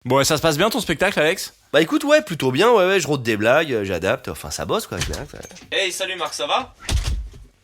Bon, et ça se passe bien ton spectacle, Alex? Bah écoute, ouais, plutôt bien, ouais, je rôde des blagues, j'adapte, enfin ça bosse quoi. Hey, salut Marc, ça va?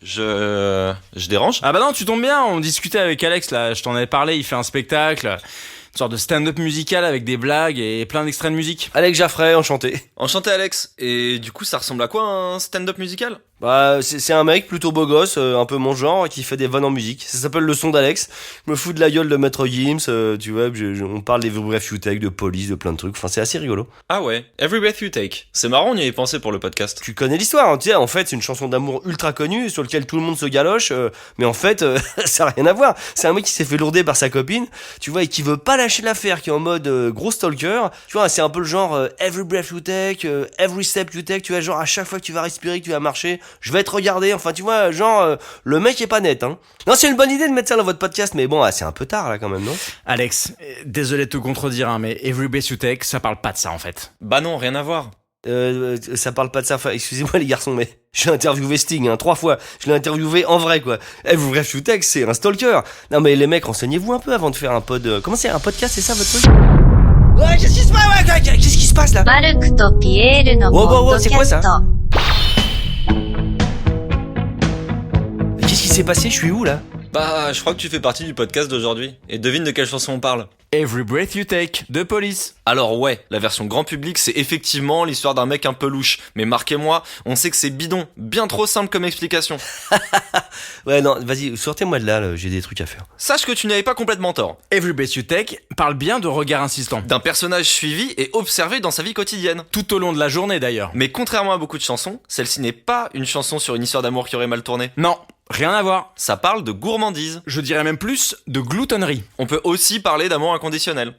Je dérange? Ah bah non, tu tombes bien, on discutait avec Alex là, je t'en avais parlé, il fait un spectacle, une sorte de stand-up musical avec des blagues et plein d'extraits de musique. Alex Jaffray, enchanté. Enchanté Alex, et du coup ça ressemble à quoi un stand-up musical? Bah c'est un mec plutôt beau gosse, un peu mon genre, qui fait des vannes en musique. Ça s'appelle le son d'Alex. Je me fous de la gueule de Maître Gims, tu vois, on parle des Breath You Take, de police, de plein de trucs, enfin c'est assez rigolo. Ah ouais, Every Breath You Take. C'est marrant, on y avait pensé pour le podcast. Tu connais l'histoire, hein, tu sais, en fait c'est une chanson d'amour ultra connue, sur laquelle tout le monde se galoche, mais en fait ça a rien à voir. C'est un mec qui s'est fait lourder par sa copine, tu vois, et qui veut pas lâcher l'affaire, qui est en mode gros stalker. Tu vois, c'est un peu le genre Every Breath You Take, Every Step You Take, tu vois, genre à chaque fois que tu vas respirer, que tu vas marcher, je vais te regarder. Enfin, tu vois, genre, le mec est pas net, hein. Non, c'est une bonne idée de mettre ça dans votre podcast, mais bon, c'est un peu tard, là, quand même, non? Alex, désolé de te contredire, hein, mais Every Breath You Take, ça parle pas de ça en fait. Bah non, rien à voir. Ça parle pas de ça, enfin, excusez-moi les garçons, mais j'ai interviewé Sting, hein, 3 fois. Je l'ai interviewé en vrai, quoi. Vous bref, you take, c'est un stalker. Non, mais les mecs, renseignez-vous un peu avant de faire un pod. Comment c'est, un podcast, c'est ça votre truc? Ouais, qu'est-ce qui se passe, ouais, qu'est-ce qui se passe là? マルクとピエールのポッドキャスト。 Qu'est-ce qui s'est passé? Je suis où là? Bah, je crois que tu fais partie du podcast d'aujourd'hui. Et devine de quelle chanson on parle. Every Breath You Take, de Police. Alors ouais, la version grand public, c'est effectivement l'histoire d'un mec un peu louche. Mais Marc et moi, on sait que c'est bidon, bien trop simple comme explication. Ouais, non, vas-y, sortez-moi de là, j'ai des trucs à faire. Sache que tu n'avais pas complètement tort. Every Breath You Take parle bien de regard insistant. D'un personnage suivi et observé dans sa vie quotidienne. Tout au long de la journée d'ailleurs. Mais contrairement à beaucoup de chansons, celle-ci n'est pas une chanson sur une histoire d'amour qui aurait mal tourné. Non, rien à voir. Ça parle de gourmandise. Je dirais même plus de gloutonnerie. On peut aussi parler d'amour inconditionnel.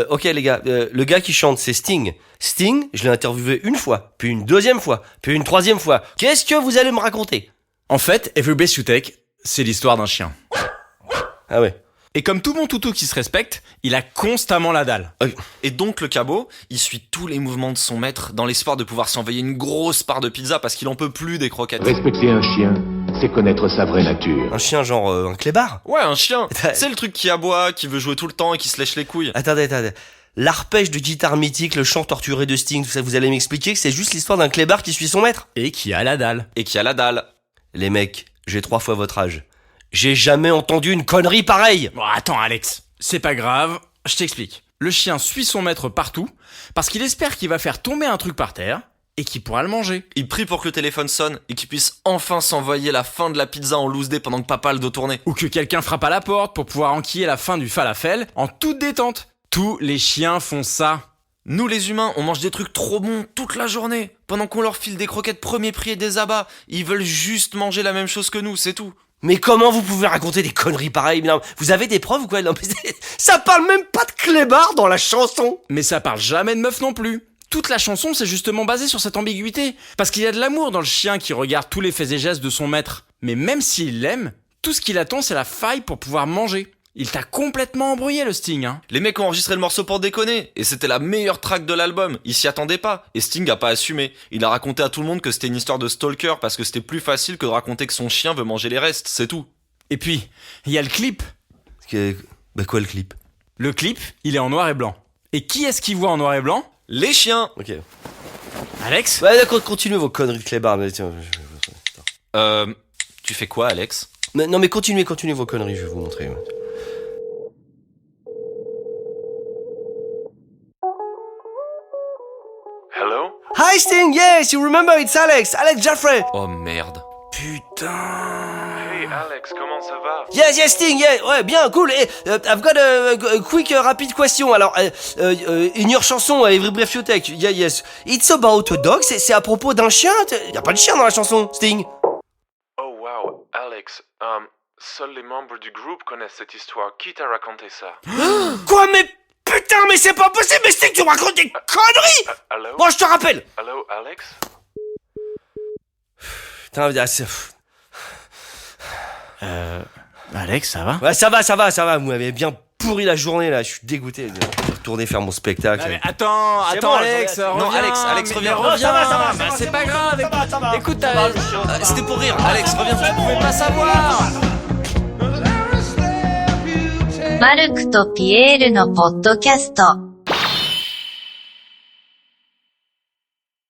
Ok les gars, le gars qui chante c'est Sting. Sting, je l'ai interviewé une fois, puis une deuxième fois, puis une troisième fois. Qu'est-ce que vous allez me raconter? En fait, Every Breath You Take, c'est l'histoire d'un chien. Ah ouais. Et comme tout bon toutou qui se respecte, il a constamment la dalle. Et donc le cabot, il suit tous les mouvements de son maître dans l'espoir de pouvoir s'envoyer une grosse part de pizza parce qu'il en peut plus des croquettes. Respecter un chien, c'est connaître sa vraie nature. Un chien genre un clébard? Ouais, un chien. C'est le truc qui aboie, qui veut jouer tout le temps et qui se lèche les couilles. Attendez. L'arpège de guitare mythique, le chant torturé de Sting, tout ça, vous allez m'expliquer que c'est juste l'histoire d'un clébard qui suit son maître? Et qui a la dalle. Et qui a la dalle. Les mecs, j'ai 3 fois votre âge. J'ai jamais entendu une connerie pareille! Bon, attends Alex, c'est pas grave, je t'explique. Le chien suit son maître partout, parce qu'il espère qu'il va faire tomber un truc par terre, et qu'il pourra le manger. Il prie pour que le téléphone sonne et qu'il puisse enfin s'envoyer la fin de la pizza en loose day pendant que papa a le dos tourné. Ou que quelqu'un frappe à la porte pour pouvoir enquiller la fin du falafel en toute détente. Tous les chiens font ça. Nous les humains, on mange des trucs trop bons toute la journée, pendant qu'on leur file des croquettes premier prix et des abats. Ils veulent juste manger la même chose que nous, c'est tout. Mais comment vous pouvez raconter des conneries pareilles? Non, vous avez des preuves ou quoi? Non, mais ça parle même pas de clébard dans la chanson! Mais ça parle jamais de meuf non plus. Toute la chanson, c'est justement basé sur cette ambiguïté. Parce qu'il y a de l'amour dans le chien qui regarde tous les faits et gestes de son maître. Mais même s'il l'aime, tout ce qu'il attend, c'est la faille pour pouvoir manger. Il t'a complètement embrouillé le Sting, hein. Les mecs ont enregistré le morceau pour déconner, et c'était la meilleure track de l'album. Ils s'y attendaient pas, et Sting a pas assumé. Il a raconté à tout le monde que c'était une histoire de stalker parce que c'était plus facile que de raconter que son chien veut manger les restes, c'est tout. Et puis, il y a le clip. Bah quoi le clip? Le clip, il est en noir et blanc. Et qui est-ce qui voit en noir et blanc? Les chiens. Ok. Alex? Ouais d'accord, continuez vos conneries de clébard, mais tiens... Tu fais quoi, Alex? Non mais continuez vos conneries, je vais vous montrer. Ouais. Hello? Hi Sting, yes, you remember, it's Alex Jaffray. Oh merde. Putain... Hey Alex, comment ça va? Yes Sting, yeah, ouais, bien, cool. Hey, I've got a quick, rapid question. Alors, in your chanson, Every Breath You Take, yeah, yes, it's about a dog, c'est à propos d'un chien. Y a pas de chien dans la chanson, Sting. Oh wow, Alex, seuls les membres du groupe connaissent cette histoire. Qui t'a raconté ça? Quoi, mais putain, mais c'est pas possible, mais Sting, tu me racontes des conneries. Allô? Bon, je te rappelle. Allô, Alex? Putain, Alex, ça va? ouais, ça va, vous m'avez bien pourri la journée, là, je suis dégoûté. Je vais retourner faire mon spectacle. Non, mais attends, bon, Alex, je reviens. Non, reviens. Alex, reviens. Mais reviens. Ça va, Bah, c'est pas grave. Écoute, C'était pour rire, Alex, reviens. tu pouvais pas savoir. マルクとピエールのポッドキャスト